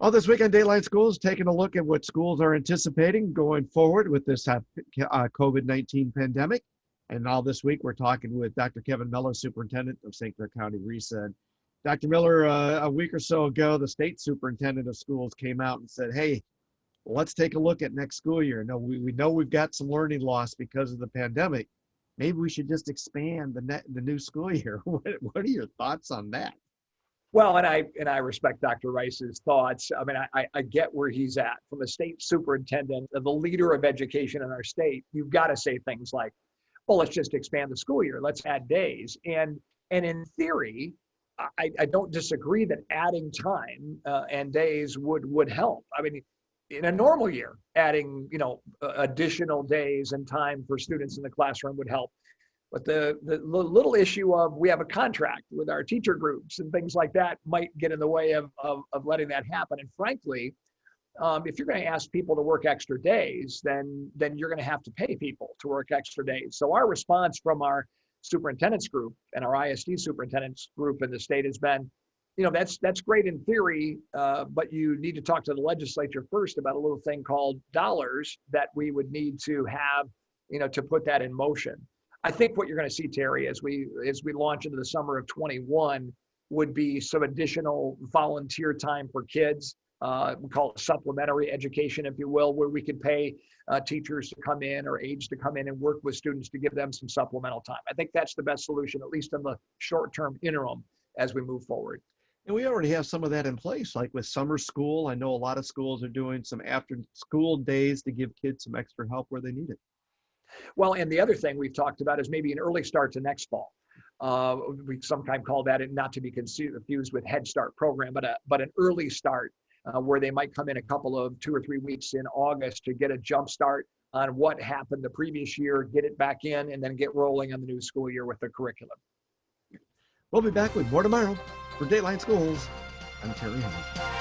Well, this week on Dateline Schools, taking a look at what schools are anticipating going forward with this COVID-19 pandemic. And now this week, we're talking with Dr. Kevin Miller, Superintendent of St. Clair County RESA. And Dr. Miller, a week or so ago, the state superintendent of schools came out and said, hey, let's take a look at next school year. No, we know we've got some learning loss because of the pandemic. Maybe we should just expand the new school year. What are your thoughts on that? Well, and I respect Dr. Rice's thoughts. I mean, I get where he's at. From a state superintendent, the leader of education in our state, you've got to say things like, well, let's just expand the school year. Let's add days. And in theory, I don't disagree that adding time and days would help. I mean, in a normal year, adding, additional days and time for students in the classroom would help. But the little issue of we have a contract with our teacher groups and things like that might get in the way of letting that happen. And frankly, if you're going to ask people to work extra days, then you're going to have to pay people to work extra days. So our response from our superintendents group and our ISD superintendents group in the state has been, that's great in theory, but you need to talk to the legislature first about a little thing called dollars that we would need to have, to put that in motion. I think what you're going to see, Terry, as we launch into the summer of 21 would be some additional volunteer time for kids. We call it supplementary education, if you will, where we could pay teachers to come in or aides to come in and work with students to give them some supplemental time. I think that's the best solution, at least in the short-term interim as we move forward. And we already have some of that in place, like with summer school. I know a lot of schools are doing some after-school days to give kids some extra help where they need it. Well, and the other thing we've talked about is maybe an early start to next fall. We sometimes call that, not to be confused with Head Start program, but an early start where they might come in a couple of 2 or 3 weeks in August to get a jump start on what happened the previous year, get it back in, and then get rolling on the new school year with the curriculum. We'll be back with more tomorrow. For Dateline Schools, I'm Terry Henry.